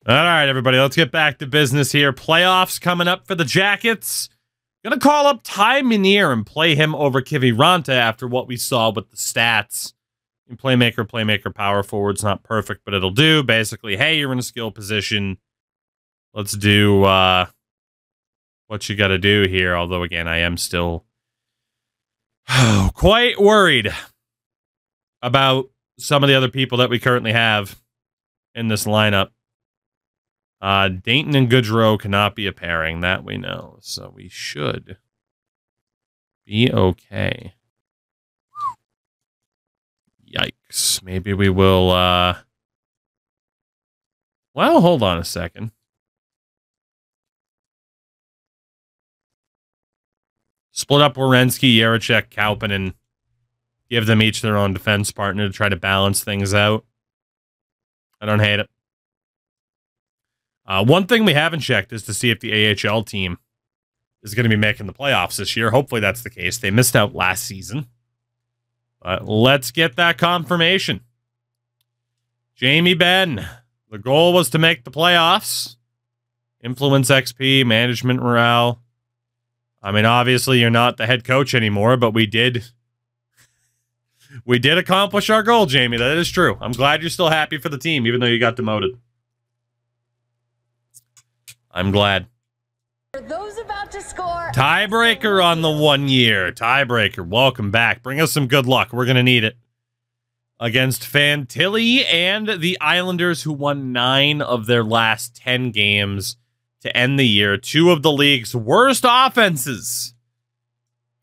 All right, everybody, let's get back to business here. Playoffs coming up for the Jackets. Gonna call up Ty Minier and play him over Kiviranta after what we saw with the stats. Playmaker, power forward's not perfect, but it'll do. Basically, hey, you're in a skill position. Let's do what you got to do here. Although, again, I am still quite worried about some of the other people that we currently have in this lineup. Dayton and Goodrow cannot be a pairing. That we know. So we should be okay. Yikes. Maybe we will, well, hold on a second. Split up Werenski, Yarechek, Kaupin, and give them each their own defense partner to try to balance things out. I don't hate it. One thing we haven't checked is to see if the AHL team is going to be making the playoffs this year. Hopefully that's the case. They missed out last season. But let's get that confirmation. Jamie Benn. The goal was to make the playoffs. Influence XP, management morale. I mean, obviously you're not the head coach anymore, but we did accomplish our goal, Jamie. That is true. I'm glad you're still happy for the team, even though you got demoted. I'm glad. For those about to score, tiebreaker on the 1 year. Tiebreaker, welcome back. Bring us some good luck. We're going to need it. Against Fantilli and the Islanders, who won 9 of their last 10 games to end the year. 2 of the league's worst offenses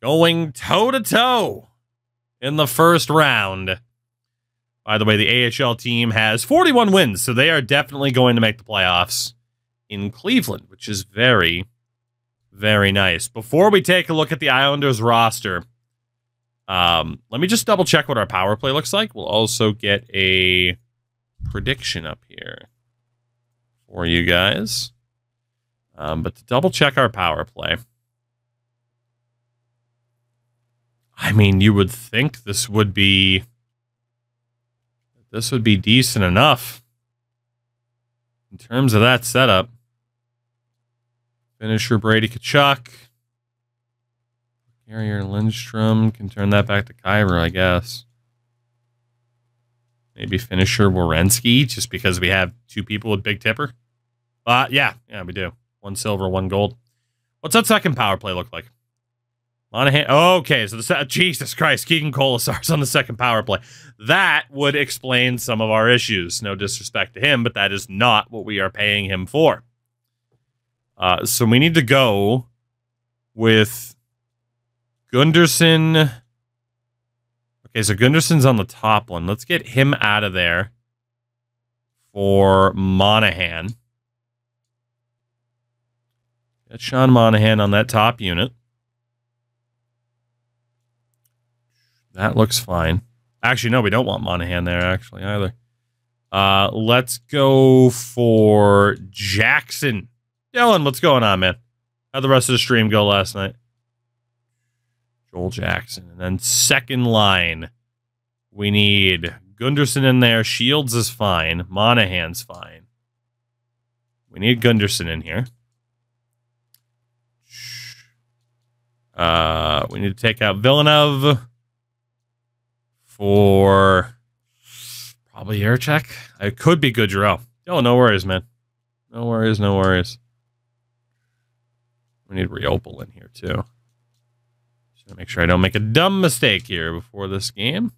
going toe-to-toe in the first round. By the way, the AHL team has 41 wins, so they are definitely going to make the playoffs in Cleveland, which is very, very nice. Before we take a look at the Islanders roster, let me just double check what our power play looks like. We'll also get a prediction up here for you guys. But to double check our power play, I mean, you would think this would be decent enough in terms of that setup. Finisher Brady Tkachuk. Carrier Lindstrom can turn that back to Kyra, I guess. Maybe finisher Werenski, just because we have 2 people with Big Tipper. Yeah, we do. 1 silver, 1 gold. What's that second power play look like? Monahan. Okay, so Jesus Christ, Keegan Colasar's on the second power play. That would explain some of our issues. No disrespect to him, but that is not what we are paying him for. So we need to go with Gunderson. Okay, so Gunderson's on the top one. Let's get him out of there for Monahan. Get Sean Monahan on that top unit. That looks fine. Actually, no, we don't want Monahan there, actually, either. Let's go for Jackson. Dylan, what's going on, man? How'd the rest of the stream go last night? Joel Jackson. And then second line, we need Gunderson in there. Shields is fine. Monahan's fine. We need Gunderson in here. We need to take out Villeneuve for probably Yarechek. It could be Goodrow. Oh, no worries, man. No worries, no worries. We need Riopel in here, too. So make sure I don't make a dumb mistake here before this game.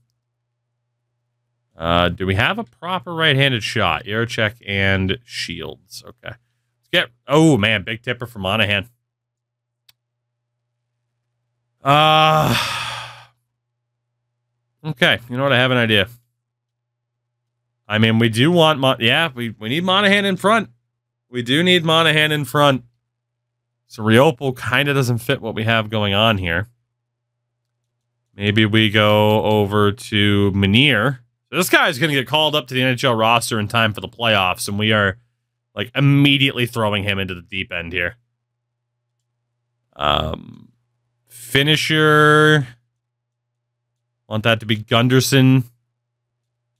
Do we have a proper right-handed shot? Yarechek and Shields. Okay. Let's get... Oh, man. Big tipper for Monahan. Okay. You know what? I have an idea. I mean, we do want... we need Monahan in front. We do need Monahan in front. So Riopel kind of doesn't fit what we have going on here. Maybe we go over to Minier. So this guy is going to get called up to the NHL roster in time for the playoffs, and we are like immediately throwing him into the deep end here. Finisher. Want that to be Gunderson.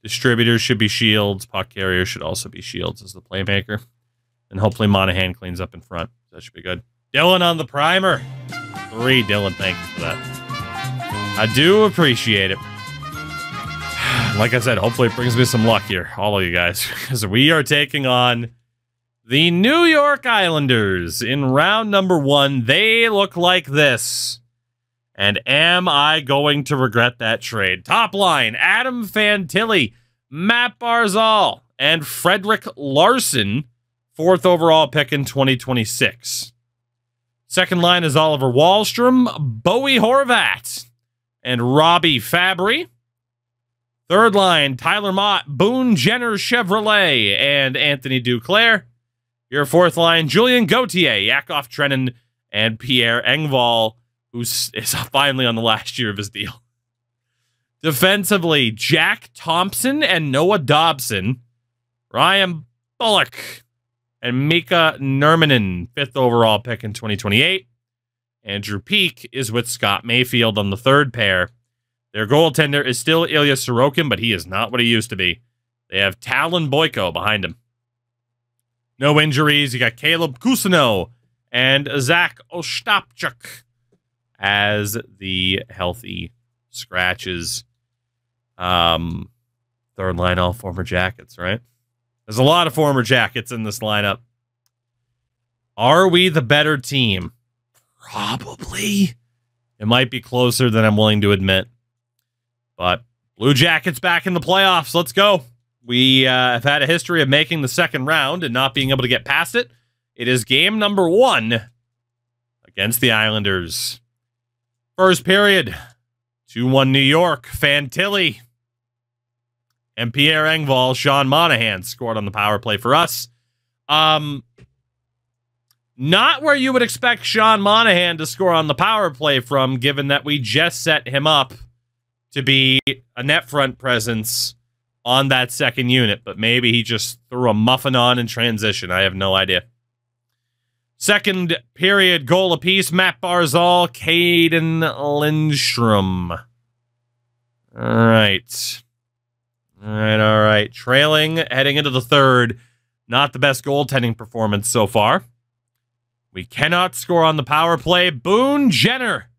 Distributors should be Shields. Puck carrier should also be Shields as the playmaker. And hopefully Monahan cleans up in front. That should be good. Dylan on the primer. 3, Dylan. Thank you for that. I do appreciate it. Like I said, hopefully it brings me some luck here, all of you guys, because we are taking on the New York Islanders in round number 1. They look like this. And am I going to regret that trade? Top line, Adam Fantilli, Matt Barzal, and Frederick Larson, 4th overall pick in 2026. Second line is Oliver Wahlstrom, Bowie Horvat, and Robbie Fabry. Third line, Tyler Mott, Boone Jenner Chevrolet, and Anthony Duclair. Your fourth line, Julian Gauthier, Yakov Trenin, and Pierre Engvall, who is finally on the last year of his deal. Defensively, Jack Thompson and Noah Dobson, Ryan Bullock, and Mika Nurminen, 5th overall pick in 2028. Andrew Peak is with Scott Mayfield on the third pair. Their goaltender is still Ilya Sorokin, but he is not what he used to be. They have Talon Boyko behind him. No injuries. You got Caleb Cousineau and Zach Ostapchuk as the healthy scratches. Third line, all former Jackets, right? There's a lot of former Jackets in this lineup. Are we the better team? Probably. It might be closer than I'm willing to admit. But Blue Jackets back in the playoffs. Let's go. We have had a history of making the second round and not being able to get past it. It is game number 1 against the Islanders. First period, 2-1 New York. Fantilli and Pierre Engvall, Sean Monahan scored on the power play for us. Not where you would expect Sean Monahan to score on the power play from, given that we just set him up to be a net front presence on that second unit, but maybe he just threw a muffin on in transition. I have no idea. Second period, goal apiece, Matt Barzal, Caden Lindstrom. All right. All right. Trailing, heading into the third. Not the best goaltending performance so far. We cannot score on the power play. Boone Jenner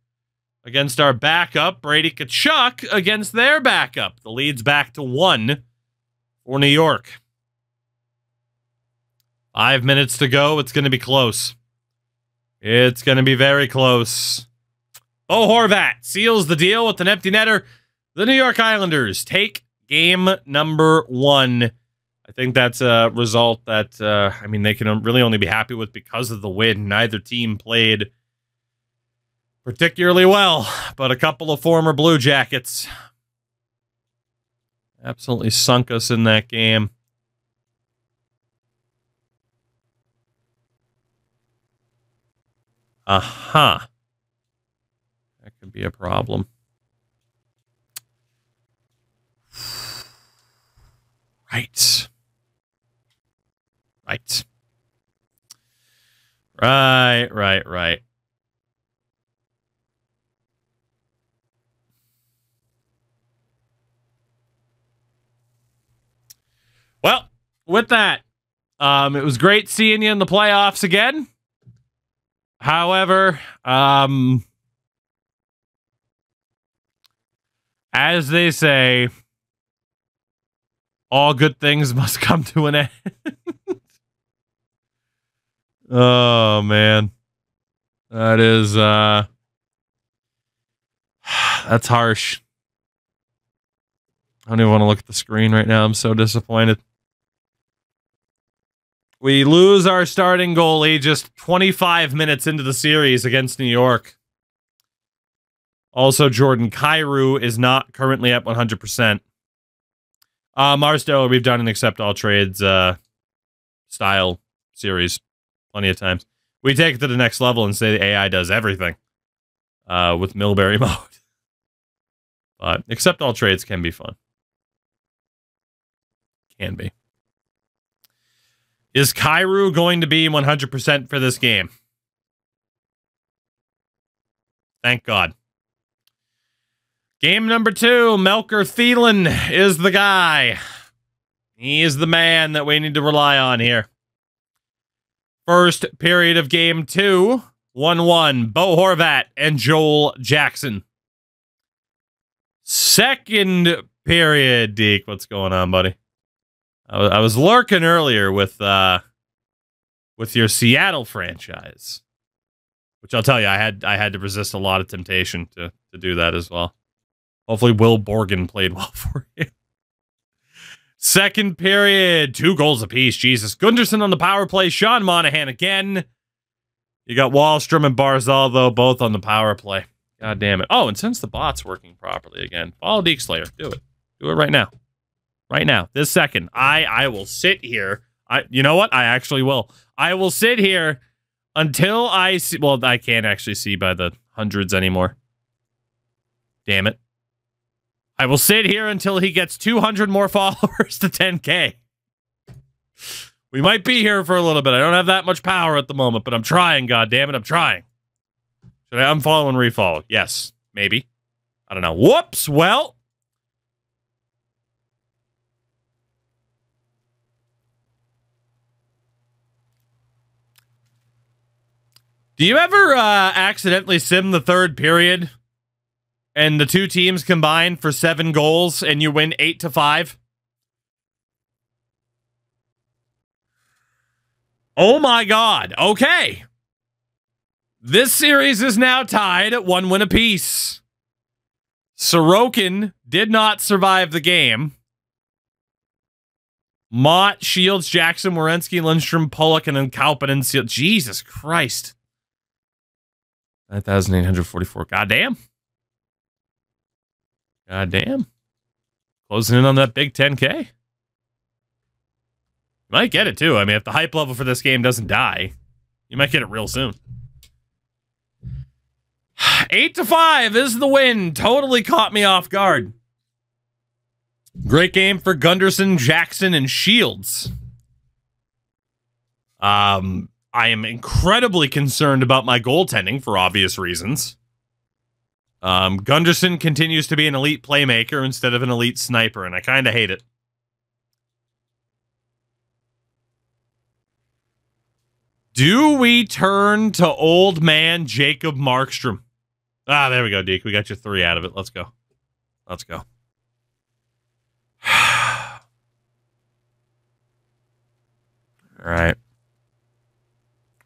against our backup. Brady Tkachuk against their backup. The lead's back to 1 for New York. 5 minutes to go. It's going to be close. It's going to be very close. Bo Horvat seals the deal with an empty netter. The New York Islanders take game number 1. I think that's a result that, I mean, they can really only be happy with because of the win. Neither team played particularly well, but a couple of former Blue Jackets absolutely sunk us in that game. That could be a problem. Right. Right. Well, with that, it was great seeing you in the playoffs again. However, as they say, all good things must come to an end. Oh, man. That is, that's harsh. I don't even want to look at the screen right now. I'm so disappointed. We lose our starting goalie just 25 minutes into the series against New York. Also, Jordan Kyrou is not currently at 100%. Marsteller, we've done an accept all trades style series plenty of times. We take it to the next level and say the AI does everything with Milbury mode. But accept all trades can be fun. Can be. Is Kyrou going to be 100% for this game? Thank God. Game number 2, Melker Thielen is the guy. He is the man that we need to rely on here. First period of game 2, 1-1, Bo Horvat and Joel Jackson. Second period, Deke, what's going on, buddy? I was lurking earlier with your Seattle franchise, which I'll tell you, I had to resist a lot of temptation to do that as well. Hopefully, Will Borgen played well for you. Second period, 2 goals apiece. Jesus. Gunderson on the power play. Sean Monahan again. You got Wahlstrom and Barzal, though, both on the power play. God damn it. Oh, and since the bot's working properly again, follow Deke Slayer. Do it. Do it right now. Right now. This second. I will sit here. You know what? I actually will. I will sit here until I see... Well, I can't actually see by the hundreds anymore. Damn it. I will sit here until he gets 200 more followers to 10K. We might be here for a little bit. I don't have that much power at the moment, but I'm trying, goddammit, I'm trying. Should I unfollow and refollow? Yes, maybe. I don't know. Whoops, well. Do you ever accidentally sim the third period? And the 2 teams combine for 7 goals, and you win 8-5. Oh my God. Okay. This series is now tied at 1 win apiece. Sorokin did not survive the game. Mott, Shields, Jackson, Werenski, Lindstrom, Pollock, and then Kaupin and Seal. Jesus Christ. 9,844. Goddamn. God damn. Closing in on that big 10K. You might get it, too. I mean, if the hype level for this game doesn't die, you might get it real soon. 8-5 is the win. Totally caught me off guard. Great game for Gunderson, Jackson, and Shields. I am incredibly concerned about my goaltending for obvious reasons. Gunderson continues to be an elite playmaker instead of an elite sniper, and I kind of hate it. Do we turn to old man Jacob Markstrom? Ah, there we go, Deke. We got you 3 out of it. Let's go. Let's go. All right.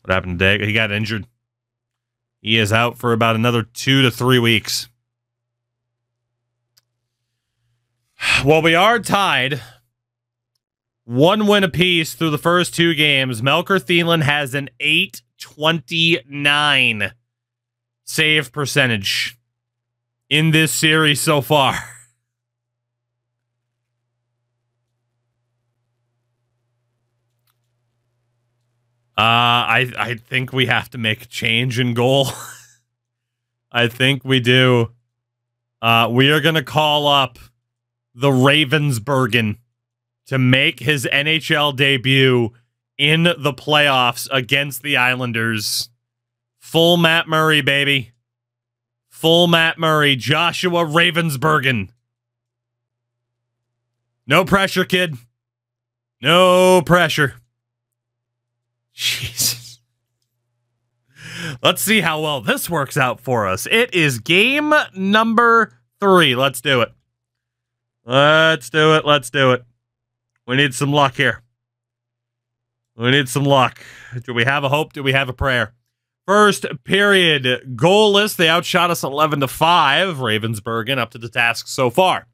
What happened today? He got injured. He is out for about another 2 to 3 weeks. Well, we are tied. 1 win apiece through the first 2 games. Melker Thielen has an .829 save percentage in this series so far. I think we have to make a change in goal. I think we do. We are going to call up the Ravensbergen to make his NHL debut in the playoffs against the Islanders. Full Matt Murray, baby. Full Matt Murray. Joshua Ravensbergen. No pressure, kid. No pressure. Jesus. Let's see how well this works out for us. It is game number 3. Let's do it. Let's do it. Let's do it. We need some luck here. We need some luck. Do we have a hope? Do we have a prayer? First period, goalless. They outshot us 11-5. Ravensbergen up to the task so far.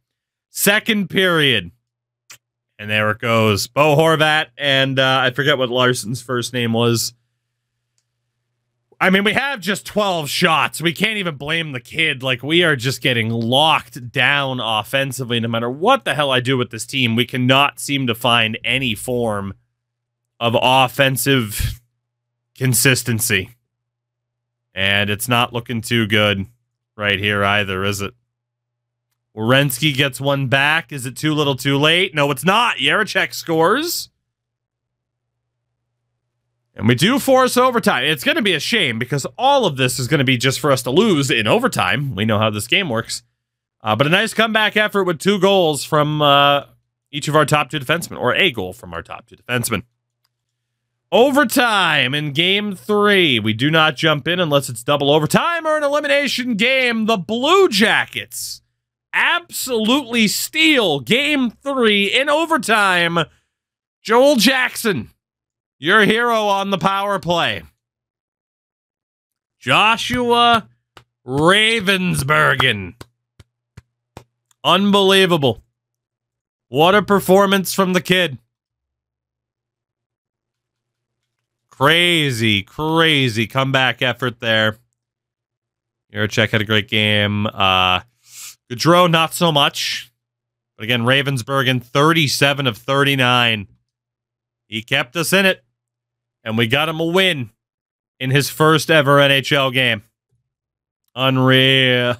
Second period. And there it goes. Bo Horvat and I forget what Larson's first name was. I mean, we have just 12 shots. We can't even blame the kid. Like, we are just getting locked down offensively. No matter what the hell I do with this team, we cannot seem to find any form of offensive consistency. And it's not looking too good right here either, is it? Werenski gets one back. Is it too little too late? No, it's not. Yarechek scores. And we do force overtime. It's going to be a shame because all of this is going to be just for us to lose in overtime. We know how this game works. But a nice comeback effort with 2 goals from each of our top 2 defensemen, or a goal from our top 2 defensemen. Overtime in game 3. We do not jump in unless it's double overtime or an elimination game. The Blue Jackets absolutely steal game 3 in overtime. Joel Jackson, your hero on the power play. Joshua Ravensbergen. Unbelievable. What a performance from the kid. Crazy, crazy comeback effort there. Yurchek had a great game. Gaudreau, not so much. But again, Ravensbergen, 37 of 39. He kept us in it. And we got him a win in his first ever NHL game. Unreal.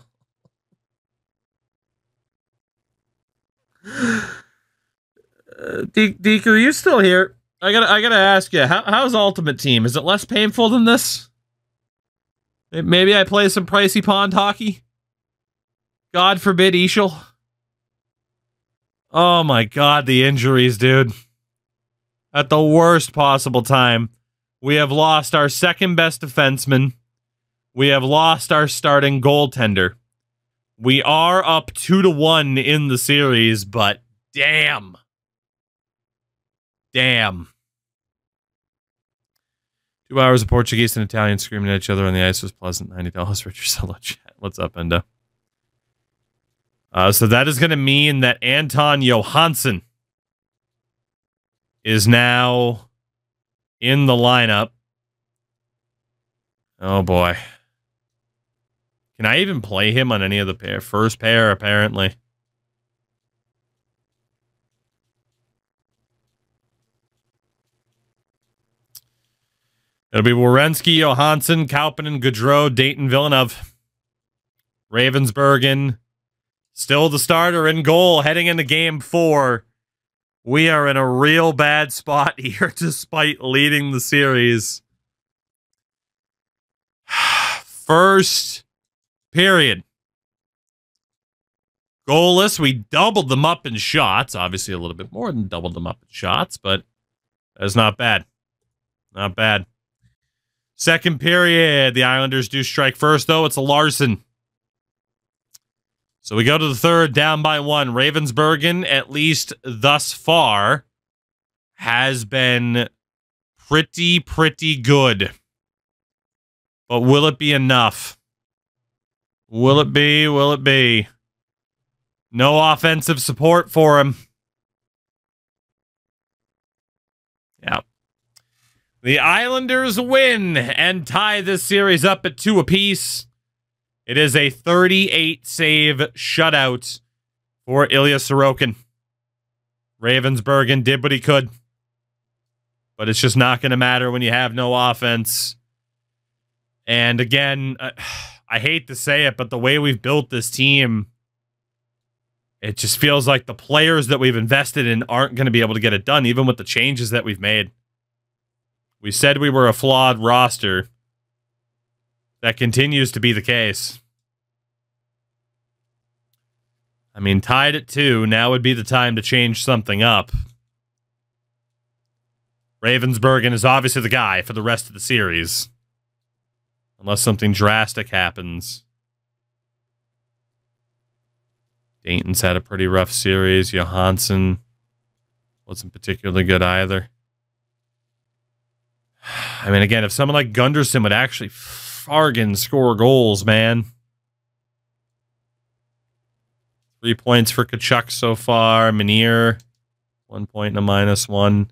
Deke, are you still here? I gotta ask you, how's Ultimate Team? Is it less painful than this? Maybe I play some pricey pond hockey? God forbid, Ishel. Oh my God, the injuries, dude. At the worst possible time. We have lost our second best defenseman. We have lost our starting goaltender. We are up 2-1 in the series, but damn. Damn. 2 hours of Portuguese and Italian screaming at each other on the ice was pleasant. $90 Richard Solo chat. What's up, Endo? So that is going to mean that Anton Johansson is now in the lineup. Oh, boy. Can I even play him on any of the pair? First pair, apparently. It'll be Werenski, Johansson, Kaupinen, Gaudreau, Dayton, Villeneuve. Ravensbergen, still the starter in goal heading into game 4. We are in a real bad spot here despite leading the series. First period. Goalless. We doubled them up in shots. Obviously a little bit more than doubled them up in shots, but that's not bad. Not bad. Second period. The Islanders do strike first, though. It's a Larson. So we go to the third, down by 1. Ravensbergen, at least thus far, has been pretty good. But will it be enough? Will it be? Will it be? No offensive support for him. Yeah. The Islanders win and tie this series up at 2 apiece. It is a 38-save shutout for Ilya Sorokin. Ravensbergen did what he could. But it's just not going to matter when you have no offense. And again, I hate to say it, but the way we've built this team, it just feels like the players that we've invested in aren't going to be able to get it done, even with the changes that we've made. We said we were a flawed roster. That continues to be the case. I mean, tied at 2. Now would be the time to change something up. Ravensbergen is obviously the guy for the rest of the series. Unless something drastic happens. Dayton's had a pretty rough series. Johansson wasn't particularly good either. I mean, again, if someone like Gunderson would actually fargan score goals, man. 3 points for Kachuk so far. Menier, 1 point and a -1.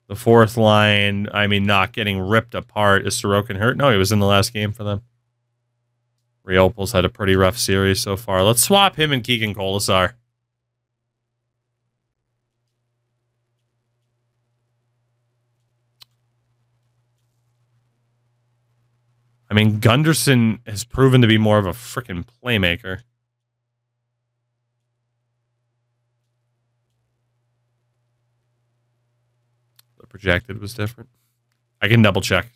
The fourth line, I mean, not getting ripped apart. Is Sorokin hurt? No, he was in the last game for them. Riopol's had a pretty rough series so far. Let's swap him and Keegan Colasar. I mean, Gunderson has proven to be more of a freaking playmaker. The projected was different. I can double check.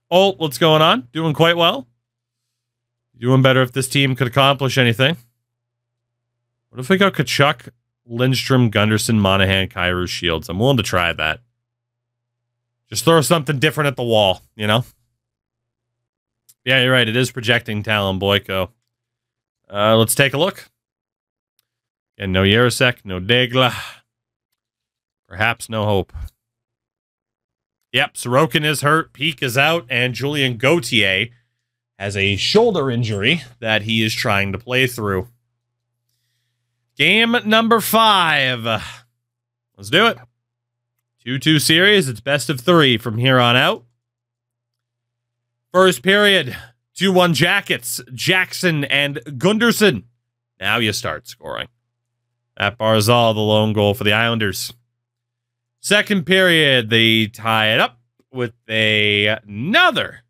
Oh, what's going on? Doing quite well. Doing better if this team could accomplish anything. What if we go Kachuk, Lindstrom, Gunderson, Monahan, Kyrou, Shields? I'm willing to try that. Just throw something different at the wall, you know? Yeah, you're right. It is projecting Talon Boyko. Let's take a look. And no Yarosek, no Degla. Perhaps no hope. Yep, Sorokin is hurt. Peak is out. And Julien Gauthier has a shoulder injury that he is trying to play through. Game number 5. Let's do it. 2-2 series. It's best of 3 from here on out. First period. 2-1 Jackets. Jackson and Gunderson. Now you start scoring. At Barzal, the lone goal for the Islanders. Second period, they tie it up with another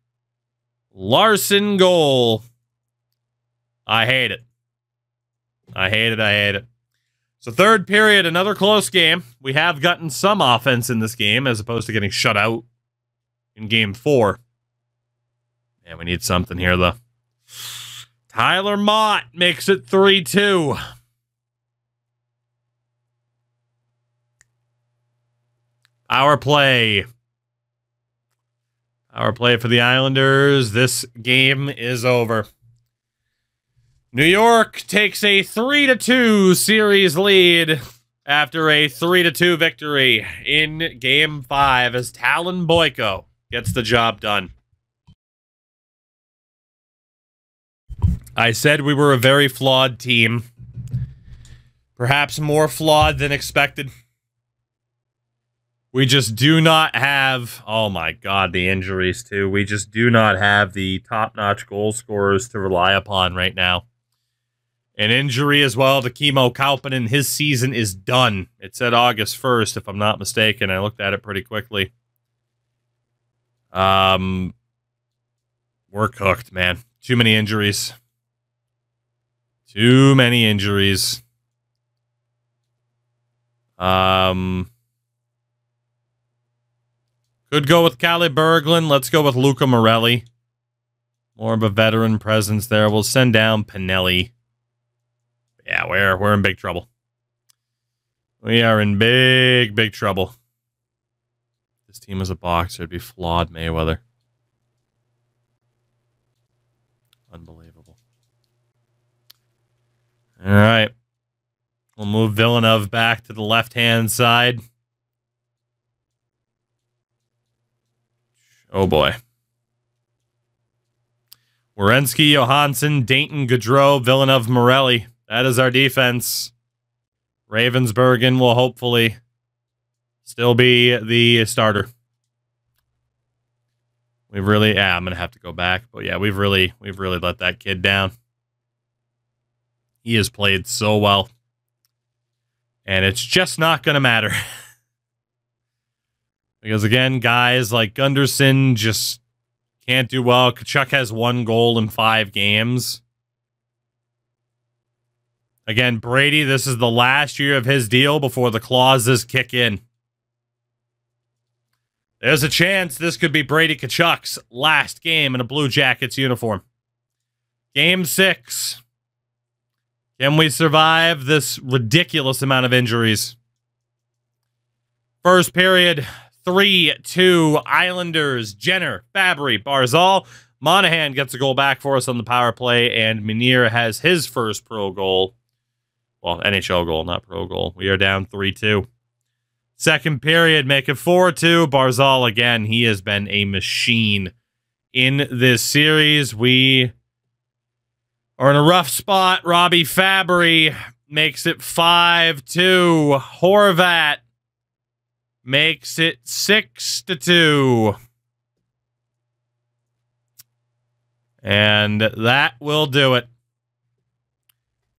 Larson goal. I hate it. I hate it. I hate it. So third period, another close game. We have gotten some offense in this game as opposed to getting shut out in game 4. And we need something here, though. Tyler Mott makes it 3-2. Power play. Power play for the Islanders. This game is over. New York takes a 3-2 series lead after a 3-2 victory in Game 5 as Talon Boyko gets the job done. I said we were a very flawed team. Perhaps more flawed than expected. We just do not have, oh my God, the injuries too. We just do not have the top-notch goal scorers to rely upon right now. An injury as well to Kimmo Kauppinen. His season is done. It said August 1st, if I'm not mistaken. I looked at it pretty quickly. We're cooked, man. Too many injuries. Too many injuries. Could go with Calle Berglund. Let's go with Luca Morelli. More of a veteran presence there. We'll send down Pinelli. Yeah, we're in big trouble. We are in big trouble. If this team was a boxer, it'd be flawed Mayweather. Unbelievable. All right. We'll move Villeneuve back to the left-hand side. Oh, boy. Werenski, Johansson, Dayton, Gaudreau, Villeneuve, Morelli. That is our defense. Ravensbergen will hopefully still be the starter. We've really, I'm going to have to go back. But, yeah, we've really let that kid down. He has played so well. And it's just not going to matter. Because, again, guys like Gunderson just can't do well. Tkachuk has 1 goal in 5 games. Again, Brady, this is the last year of his deal before the clauses kick in. There's a chance this could be Brady Tkachuk's last game in a Blue Jackets uniform. Game 6. Can we survive this ridiculous amount of injuries? First period, 3-2 Islanders. Jenner, Fabry, Barzal. Monahan gets a goal back for us on the power play, and Menier has his first pro goal. Well, NHL goal, not pro goal. We are down 3-2. Second period, make it 4-2. Barzal, again, he has been a machine in this series. We are in a rough spot. Robbie Fabry makes it 5-2. Horvat makes it 6-2. And that will do it.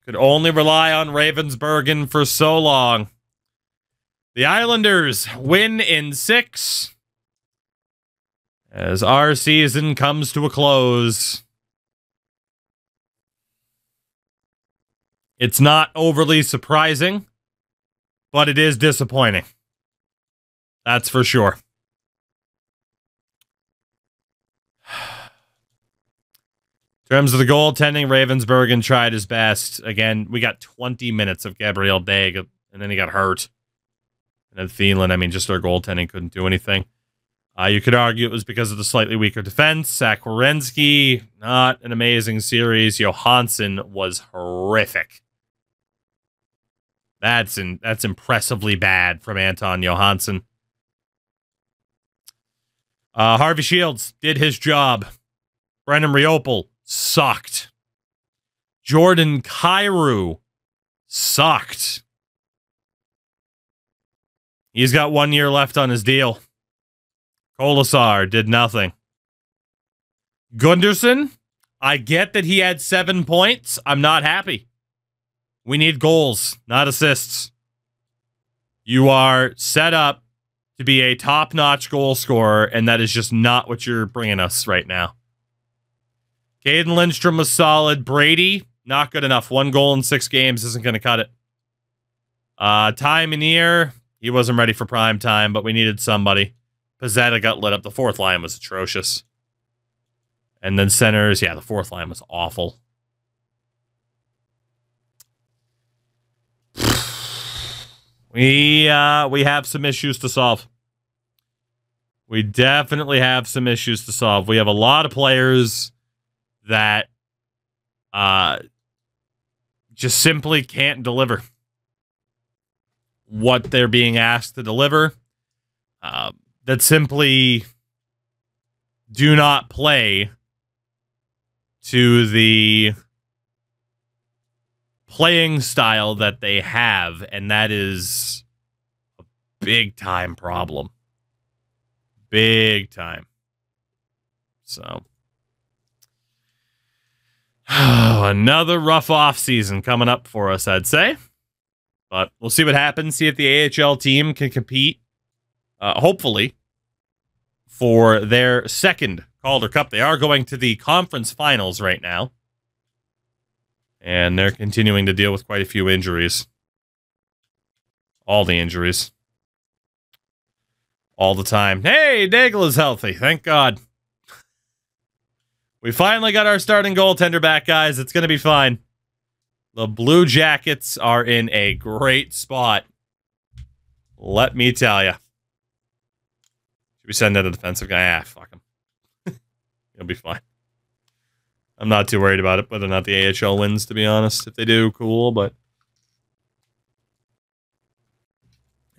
Could only rely on Ravensbergen for so long. The Islanders win in 6 as our season comes to a close. It's not overly surprising, but it is disappointing. That's for sure. In terms of the goaltending, Ravensbergen tried his best. Again, we got 20 minutes of Gabriel Daig, and then he got hurt. And then Thielen, I mean, just our goaltending couldn't do anything. You could argue it was because of the slightly weaker defense. Zach Werenski, not an amazing series. Johansson was horrific. That's impressively bad from Anton Johansson. Harvey Shields did his job. Brennan Riopel sucked. Jordan Kyrou sucked. He's got 1 year left on his deal. Kolasar did nothing. Gunderson, I get that he had 7 points. I'm not happy. We need goals, not assists. You are set up to be a top-notch goal scorer, and that is just not what you're bringing us right now. Caden Lindstrom was solid. Brady, not good enough. 1 goal in 6 games isn't going to cut it. Ty Minier, he wasn't ready for prime time, but we needed somebody. Pizzetta got lit up. The 4th line was atrocious. And then centers, yeah, the 4th line was awful. We have some issues to solve. We definitely have some issues to solve. We have a lot of players that just simply can't deliver what they're being asked to deliver. That simply do not play to the playing style that they have, and that is a big-time problem. Big time. So, another rough offseason coming up for us, I'd say. But we'll see what happens. See if the AHL team can compete, hopefully, for their second Calder Cup. They are going to the conference finals right now. And they're continuing to deal with quite a few injuries. All the injuries. All the time. Hey, Daigle is healthy. Thank God. We finally got our starting goaltender back, guys. It's going to be fine. The Blue Jackets are in a great spot. Let me tell you. Should we send out a defensive guy? Ah, fuck him. He'll be fine. I'm not too worried about it, whether or not the AHL wins, to be honest. If they do, cool, but...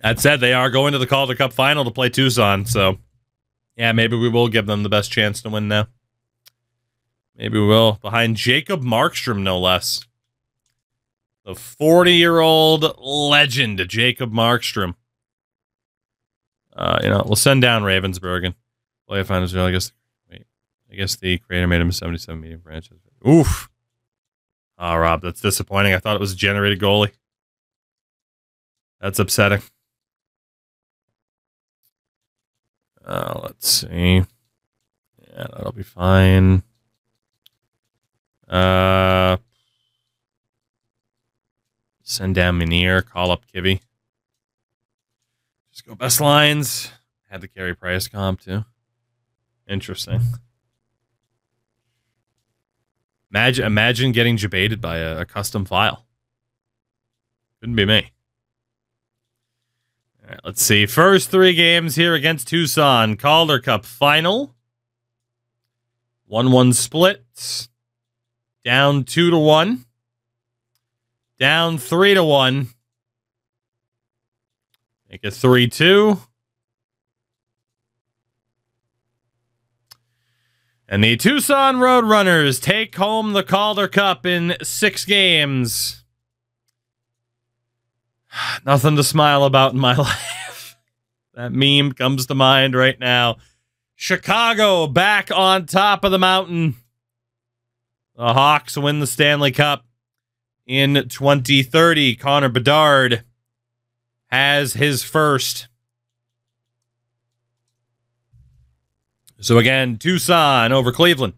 That said, they are going to the Calder Cup final to play Tucson, so... Yeah, maybe we will give them the best chance to win now. Maybe we will. Behind Jacob Markstrom, no less. The 40-year-old legend, Jacob Markstrom. We'll send down Ravensburg and play finals. I guess the creator made him a 77 medium franchise. Oof. Oh, Rob, that's disappointing. I thought it was a generated goalie. That's upsetting. Let's see. Yeah, that'll be fine. Send down Minier. Call up Kivy. Just go best lines. Had the Carey Price comp, too. Interesting. Imagine getting debated by a custom file. Couldn't be me. All right, let's see. First 3 games here against Tucson. Calder Cup final. 1-1 split. Down 2-1. Down 3-1. Make it 3-2. And the Tucson Roadrunners take home the Calder Cup in 6 games. Nothing to smile about in my life. That meme comes to mind right now. Chicago back on top of the mountain. The Hawks win the Stanley Cup in 2030. Connor Bedard has his first. So again, Tucson over Cleveland.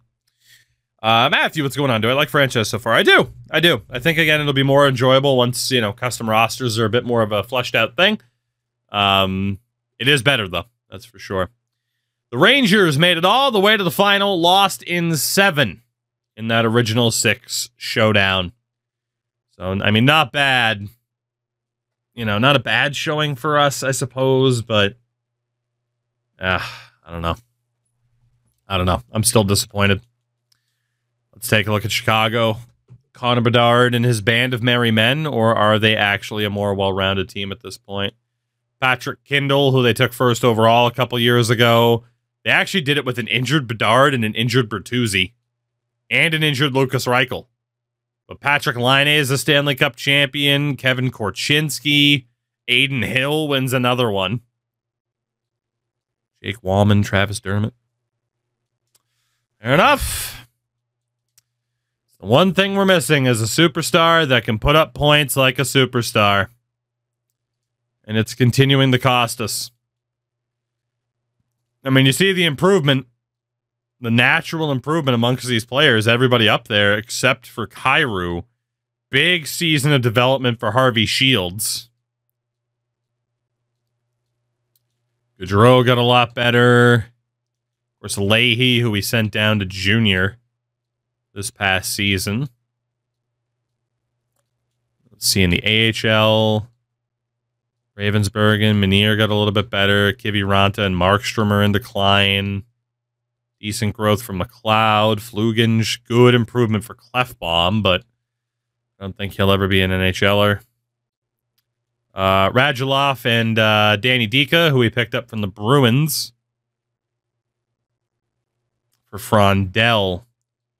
Matthew, what's going on? Do I like franchise so far? I do. I think, again, it'll be more enjoyable once, custom rosters are a bit more of a fleshed out thing. It is better, though. That's for sure. The Rangers made it all the way to the final, lost in 7 in that original 6 showdown. So, I mean, not bad. Not a bad showing for us, I suppose, but I don't know. I'm still disappointed. Let's take a look at Chicago. Connor Bedard and his band of merry men, or are they actually a more well-rounded team at this point? Patrick Kindle, who they took first overall a couple years ago. They actually did it with an injured Bedard and an injured Bertuzzi. And an injured Lucas Reichel. But Patrick Laine is a Stanley Cup champion. Kevin Korchinski. Aiden Hill wins another one. Jake Wallman, Travis Dermott. Fair enough. The one thing we're missing is a superstar that can put up points like a superstar. And it's continuing to cost us. I mean, you see the improvement, the natural improvement amongst these players, everybody up there, except for Kyrou. Big season of development for Harvey Shields. Gaudreau got a lot better. Of course, Leahy, who we sent down to junior this past season. Let's see, in the AHL, Ravensburgen, Menier got a little bit better. Kiviranta and Markstrom are in decline. Decent growth from McLeod. Fluginge, good improvement for Clefbaum, but I don't think he'll ever be an NHLer. Radulov and Danny Dika, who we picked up from the Bruins. For Frondell.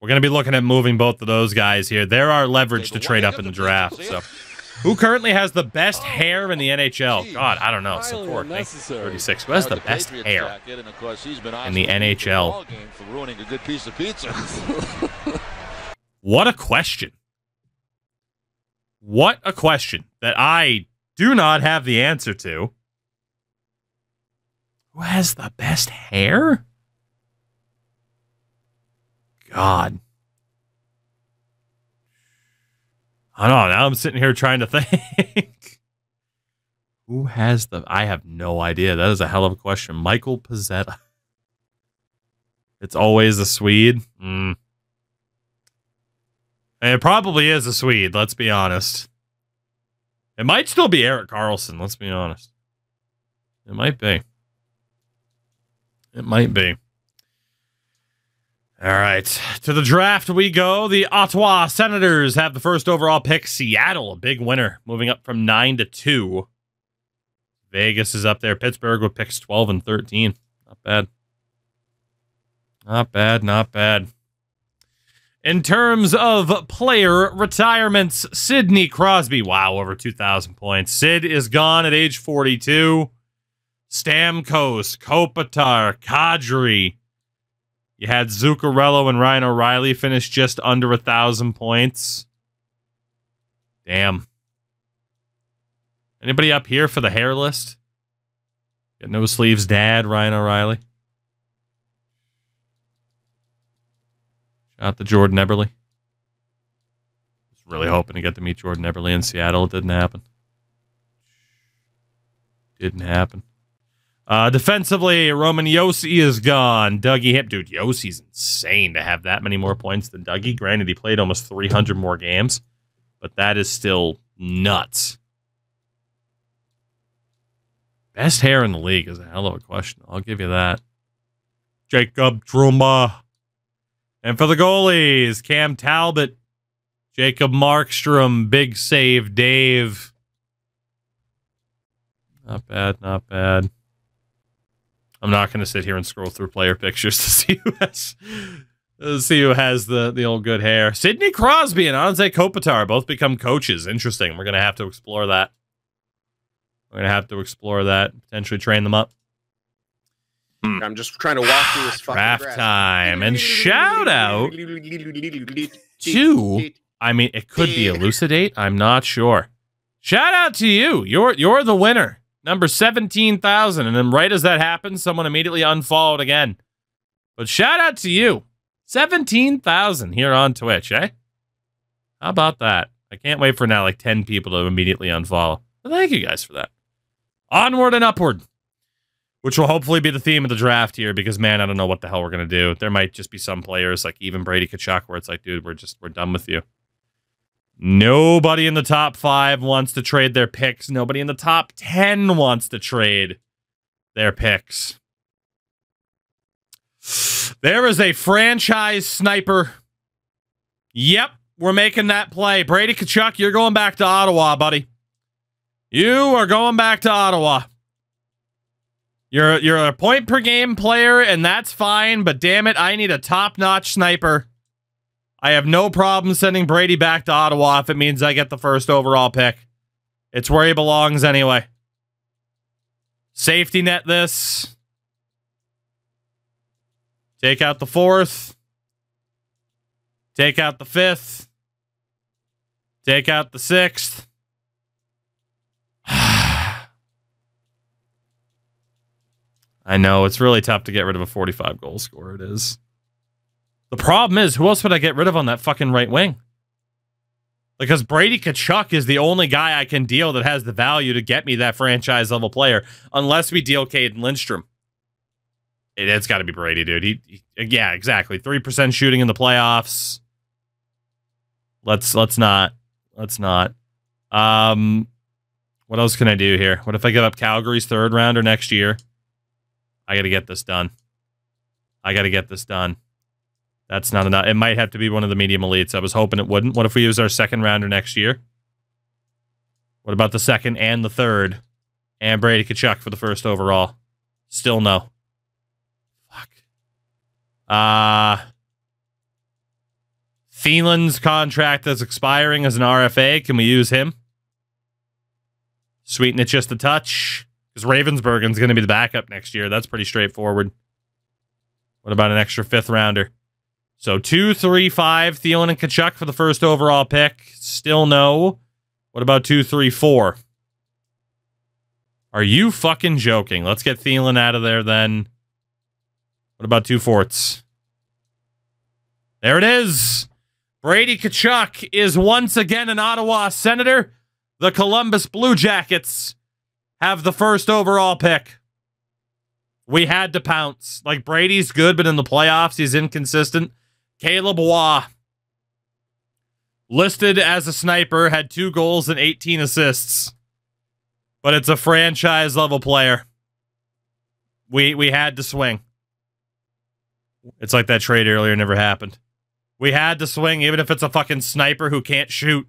We're going to be looking at moving both of those guys here. There are leverage to trade up in the draft. So, who currently has the best hair in the NHL? God, I don't know. Support, 36. Who has the best hair in the NHL? What a question. What a question that I do not have the answer to. Who has the best hair? God. I don't know. Now I'm sitting here trying to think. Who has the... I have no idea. That is a hell of a question. Michael Pezzetta. It's always a Swede. And it probably is a Swede, let's be honest. It might still be Erik Karlsson, let's be honest. It might be. It might be. All right. To the draft we go. The Ottawa Senators have the first overall pick. Seattle, a big winner, moving up from 9 to 2. Vegas is up there. Pittsburgh with picks 12 and 13. Not bad. Not bad, not bad. In terms of player retirements, Sidney Crosby. Wow, over 2,000 points. Sid is gone at age 42. Stamkos, Kopitar, Kadri. You had Zuccarello and Ryan O'Reilly finish just under 1,000 points. Damn. Anybody up here for the hair list? Got No Sleeves dad, Ryan O'Reilly. Shout out to Jordan Eberle. Was really hoping to get to meet Jordan Eberle in Seattle. It didn't happen. Didn't happen. Defensively, Roman Josi is gone. Dougie Hip. Dude, Yosi's insane to have that many more points than Dougie. Granted, he played almost 300 more games, but that is still nuts. Best hair in the league is a hell of a question. I'll give you that. Jacob Trumba. And for the goalies, Cam Talbot, Jacob Markstrom, big save Dave. Not bad, not bad. I'm not going to sit here and scroll through player pictures to see who has the old good hair. Sidney Crosby and Anze Kopitar both become coaches. Interesting. We're going to have to explore that. We're going to have to explore that. Potentially train them up. I'm just trying to walk through this fucking draft grass. time. And shout out to, I mean, it could be Elucidate. I'm not sure. Shout out to you. You're the winner. Number 17,000. And then right as that happens, someone immediately unfollowed again. But shout out to you. 17,000 here on Twitch, eh? How about that? I can't wait for now like 10 people to immediately unfollow. But thank you guys for that. Onward and upward. Which will hopefully be the theme of the draft here because, man, I don't know what the hell we're going to do. There might just be some players like even Brady Tkachuk where it's like, dude, we're done with you. Nobody in the top 5 wants to trade their picks. Nobody in the top 10 wants to trade their picks. There is a franchise sniper. Yep, we're making that play. Brady Tkachuk, you're going back to Ottawa, buddy. You are going back to Ottawa. You're a point per game player, and that's fine, but damn it, I need a top-notch sniper. I have no problem sending Brady back to Ottawa if it means I get the first overall pick. It's where he belongs anyway. Safety net this. Take out the 4th. Take out the 5th. Take out the 6th. I know, it's really tough to get rid of a 45-goal scorer. It is. The problem is, who else would I get rid of on that fucking right wing? Because Brady Tkachuk is the only guy I can deal that has the value to get me that franchise-level player, unless we deal Caden Lindstrom. It's got to be Brady, dude. Yeah, exactly. 3% shooting in the playoffs. Let's not. Let's not. What else can I do here? What if I give up Calgary's 3rd rounder next year? I got to get this done. I got to get this done. That's not enough. It might have to be one of the medium elites. I was hoping it wouldn't. What if we use our 2nd rounder next year? What about the 2nd and the 3rd? And Brady Tkachuk for the 1st overall. Still no. Fuck. Thielen's contract is expiring as an RFA. Can we use him? Sweeten it just a touch. Because Ravensburgen's going to be the backup next year. That's pretty straightforward. What about an extra 5th rounder? So 2, 3, 5, Thielen and Tkachuk for the 1st overall pick. Still no. What about 2, 3, 4? Are you fucking joking? Let's get Thielen out of there then. What about 2 fourths? There it is. Brady Tkachuk is once again an Ottawa Senator. The Columbus Blue Jackets have the 1st overall pick. We had to pounce. Like, Brady's good, but in the playoffs, he's inconsistent. Caleb Waugh, listed as a sniper, had 2 goals and 18 assists. But it's a franchise-level player. We had to swing. It's like that trade earlier never happened. We had to swing, even if it's a fucking sniper who can't shoot.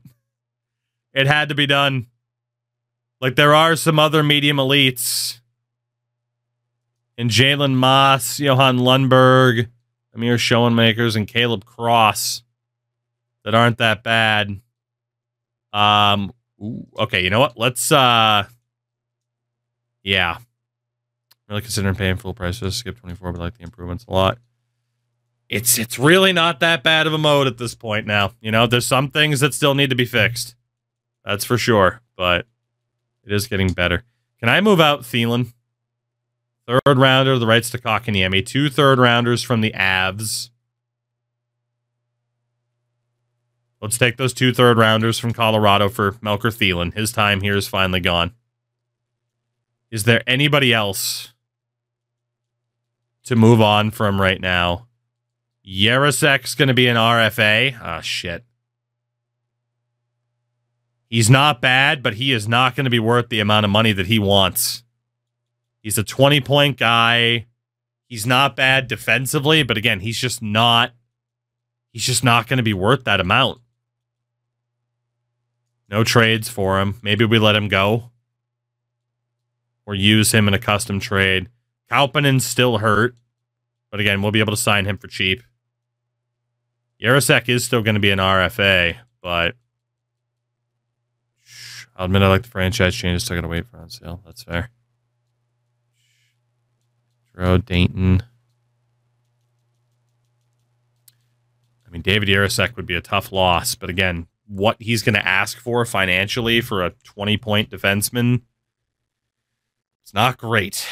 It had to be done. Like, there are some other medium elites. And Jalen Moss, Johan Lundberg, Amir Schoenmakers, and Caleb Cross that aren't that bad. Okay, you know what? Let's, yeah. Really considering paying full price for this. Skip 24, but I like the improvements a lot. It's really not that bad of a mode at this point now. You know, there's some things that still need to be fixed. That's for sure, but it is getting better. Can I move out Thielen? 3rd rounder, the rights to Kotkaniemi. 2 3rd rounders from the Avs. Let's take those 2 3rd rounders from Colorado for Melker Thielen. His time here is finally gone. Is there anybody else to move on from right now? Yarasek's going to be an RFA. Ah, shit. He's not bad, but he is not going to be worth the amount of money that he wants. He's a 20-point guy. He's not bad defensively, but again, he's just not going to be worth that amount. No trades for him. Maybe we let him go. Or use him in a custom trade. Kaupinen's still hurt. But again, we'll be able to sign him for cheap. Yarosek is still going to be an RFA, but I'll admit I like the franchise changes, so I gotta wait for on sale. That's fair. Drew Dayton. I mean, David Yarosek would be a tough loss, but again, what he's going to ask for financially for a 20-point defenseman, it's not great.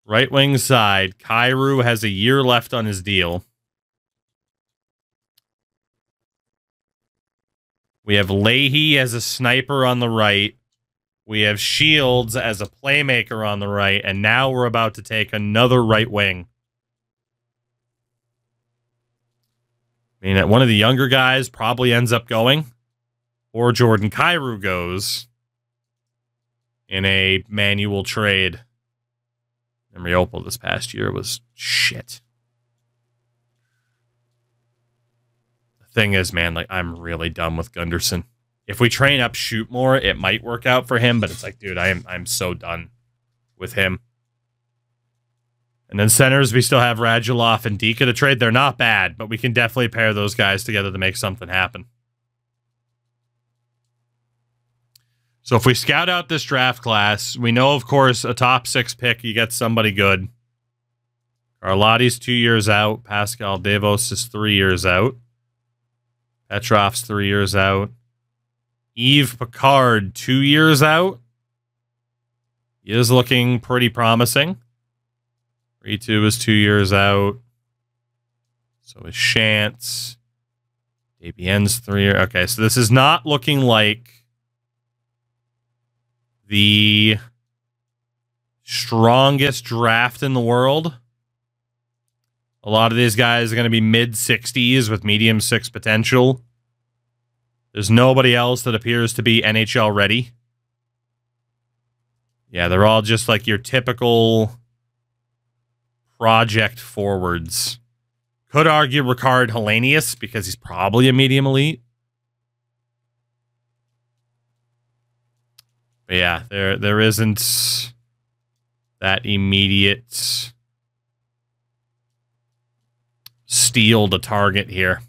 Right wing side, Kyrou has a year left on his deal. We have Leahy as a sniper on the right. We have Shields as a playmaker on the right. And now we're about to take another right wing. I mean, one of the younger guys probably ends up going. Or Jordan Kyrou goes in a manual trade. And Mariupol this past year was shit. The thing is, man, like, I'm really done with Gunderson. If we train up shoot more, it might work out for him, but it's like, dude, I'm so done with him. And then centers, we still have Radulov and Dika to trade. They're not bad, but we can definitely pair those guys together to make something happen. So if we scout out this draft class, we know, of course, a top 6 pick, you get somebody good. Arlotti's 2 years out. Pascal Davos is 3 years out. Petrov's 3 years out. Yves Picard, 2 years out. He is looking pretty promising. Ritu is 2 years out. So is Shantz. Dabien's 3 years. Okay, so this is not looking like the strongest draft in the world. A lot of these guys are going to be mid-60s with medium 6 potential. There's nobody else that appears to be NHL ready. Yeah, they're all just like your typical project forwards. Could argue Ricard Hellenius because he's probably a medium elite. But yeah, there isn't that immediate steal to target here.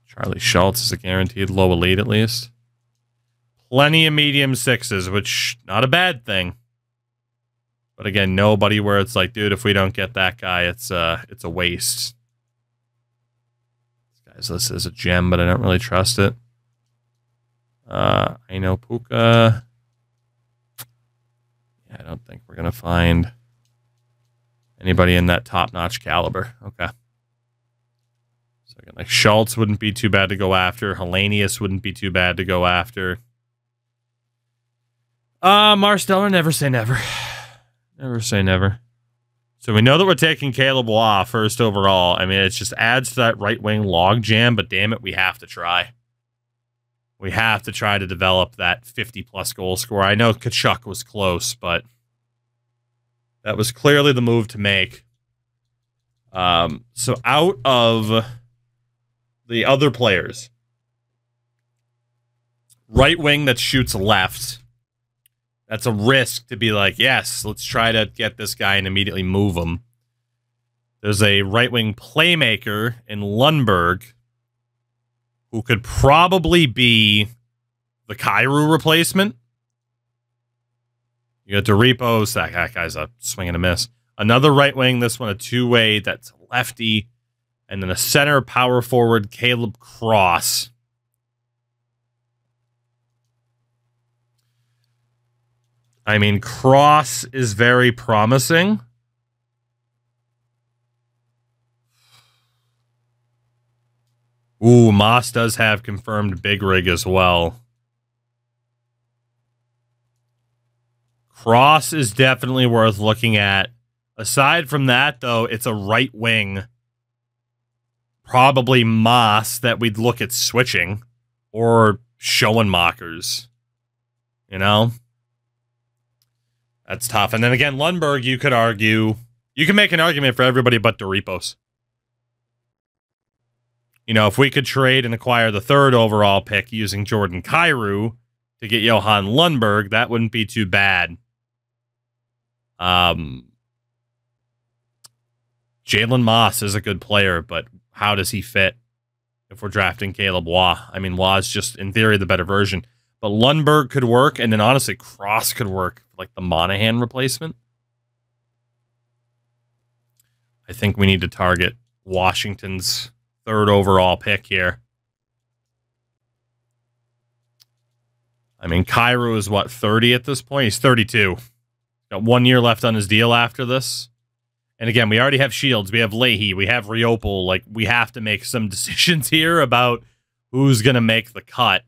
Charlie Schultz is a guaranteed low elite at least. Plenty of medium 6s, which not a bad thing. But again, nobody where it's like, dude, if we don't get that guy, it's a waste. This guy's listed as a gem, but I don't really trust it. I know Puka. Yeah, I don't think we're gonna find anybody in that top-notch caliber. Okay. So again, like Schultz wouldn't be too bad to go after. Hellenius wouldn't be too bad to go after. Marsteller, never say never. Never say never. So we know that we're taking Caleb Waugh first overall. I mean, it just adds to that right-wing logjam, but damn it, we have to try. We have to try to develop that 50-plus goal scorer. I know Kachuk was close, but that was clearly the move to make. So out of the other players, right wing that shoots left, that's a risk to be like, yes, let's try to get this guy and immediately move him. There's a right-wing playmaker in Lundberg who could probably be the Kyrou replacement. You got Doripos. That guy's a swing and a miss. Another right wing, this one a two-way, that's lefty. And then a center power forward, Caleb Cross. I mean, Cross is very promising. Ooh, Moss does have confirmed big rig as well. Cross is definitely worth looking at. Aside from that, though, it's a right wing. Probably Moss that we'd look at switching. Or Schoenmakers. You know? That's tough. And then again, Lundberg, you could argue... You can make an argument for everybody but Doripos. You know, if we could trade and acquire the 3rd overall pick using Jordan Kyrou to get Johan Lundberg, that wouldn't be too bad. Jalen Moss is a good player, but how does he fit if we're drafting Caleb Waugh? I mean, Waugh is just, in theory, the better version. But Lundberg could work, and then honestly, Cross could work, like the Monahan replacement. I think we need to target Washington's 3rd overall pick here. I mean, Kyrou is, what, 30 at this point? He's 32. Got 1 year left on his deal after this. And again, we already have Shields. We have Leahy. We have Riopel. Like, we have to make some decisions here about who's going to make the cut.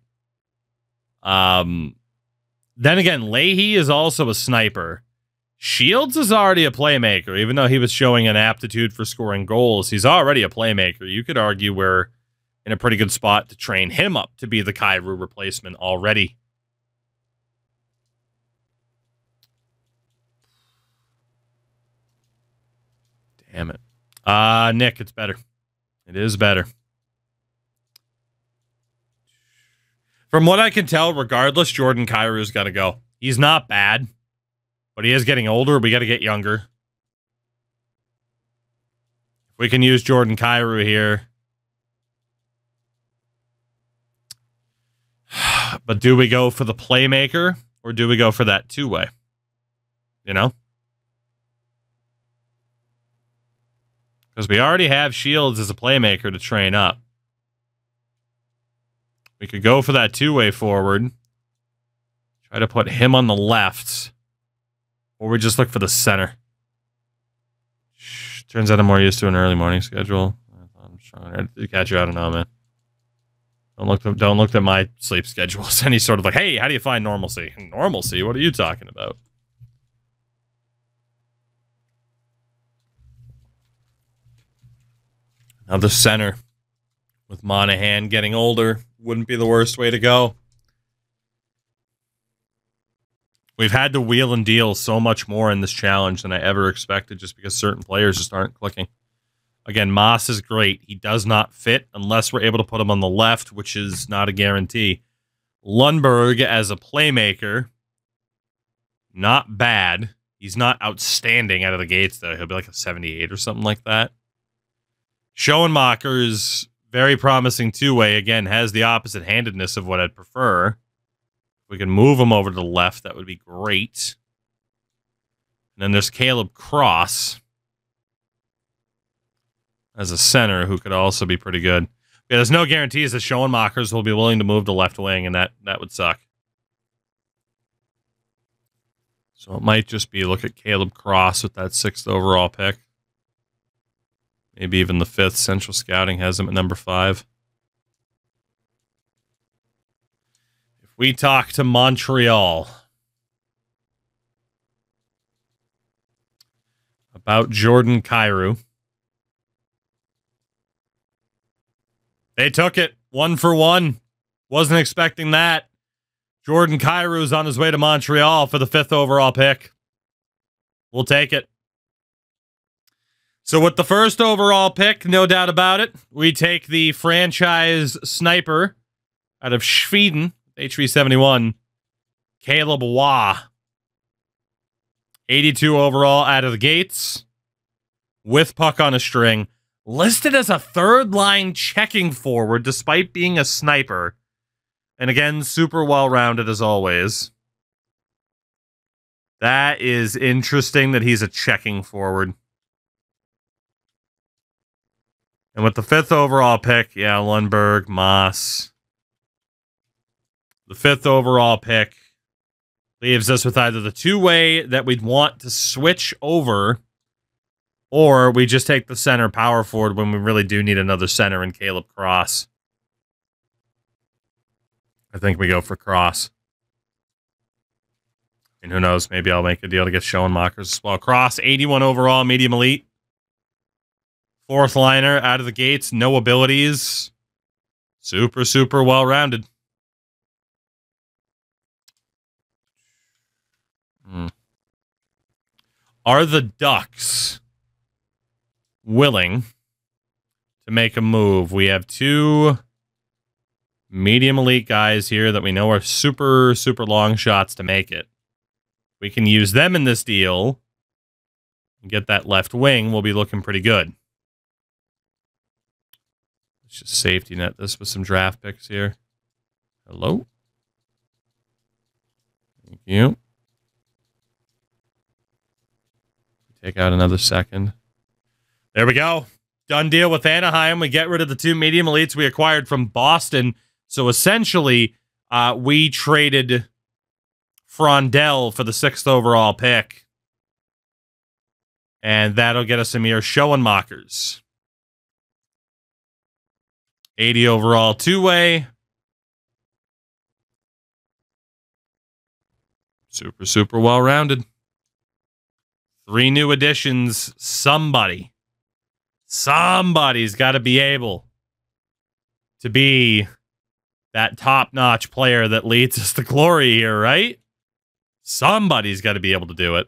Then again, Leahy is also a sniper. Shields is already a playmaker. Even though he was showing an aptitude for scoring goals, he's already a playmaker. You could argue we're in a pretty good spot to train him up to be the Kyrou replacement already. Damn it. Nick, it's better. It is better. From what I can tell, regardless, Jordan Kyrie's got to go. He's not bad, but he is getting older. We got to get younger. If we can use Jordan Kyrou here. But do we go for the playmaker or do we go for that two-way? You know? Because we already have Shields as a playmaker to train up. We could go for that two-way forward. Try to put him on the left. Or we just look for the center. Turns out I'm more used to an early morning schedule. I'm trying to catch you. I don't know, man. Don't look at my sleep schedule as any sort of like, hey, how do you find normalcy? Normalcy? What are you talking about? Now the center with Monahan getting older wouldn't be the worst way to go. We've had to wheel and deal so much more in this challenge than I ever expected just because certain players just aren't clicking. Again, Moss is great. He does not fit unless we're able to put him on the left, which is not a guarantee. Lundberg as a playmaker, not bad. He's not outstanding out of the gates, though. He'll be like a 78 or something like that. Schoenmaker's very promising two-way. Again, has the opposite handedness of what I'd prefer. If we can move him over to the left, that would be great. And then there's Caleb Cross as a center who could also be pretty good. Yeah, there's no guarantees that Schoenmakers will be willing to move to left wing, and that would suck. So it might just be look at Caleb Cross with that 6th overall pick. Maybe even the 5th. Central Scouting has him at number 5. If we talk to Montreal about Jordan Kyrou, they took it 1 for 1. Wasn't expecting that. Jordan Kyrou's on his way to Montreal for the 5th overall pick. We'll take it. So with the 1st overall pick, no doubt about it, we take the franchise sniper out of Sweden, HV71, Caleb Waugh. 82 overall out of the gates, with puck on a string. Listed as a third-line checking forward, despite being a sniper. And again, super well-rounded as always. That is interesting that he's a checking forward. And with the 5th overall pick, yeah, Lundberg, Moss. The 5th overall pick leaves us with either the two-way that we'd want to switch over, or we just take the center power forward when we really do need another center in Caleb Cross. I think we go for Cross. And who knows, maybe I'll make a deal to get Schoenmakers as well. Cross, 81 overall, medium elite. 4th liner out of the gates, no abilities. Super, super well-rounded. Are the Ducks willing to make a move? We have 2 medium elite guys here that we know are super, super long shots to make it. We can use them in this deal and get that left wing. We'll be looking pretty good. Let's just safety net this with some draft picks here. Hello? Thank you. Take out another second. There we go. Done deal with Anaheim. We get rid of the 2 medium elites we acquired from Boston. So essentially, we traded Frondell for the 6th overall pick. And that'll get us Amir Schoenmakers. 80 overall two-way. Super, super well-rounded. 3 new additions. Somebody's got to be able to be that top-notch player that leads us to glory here, right? Somebody's got to be able to do it.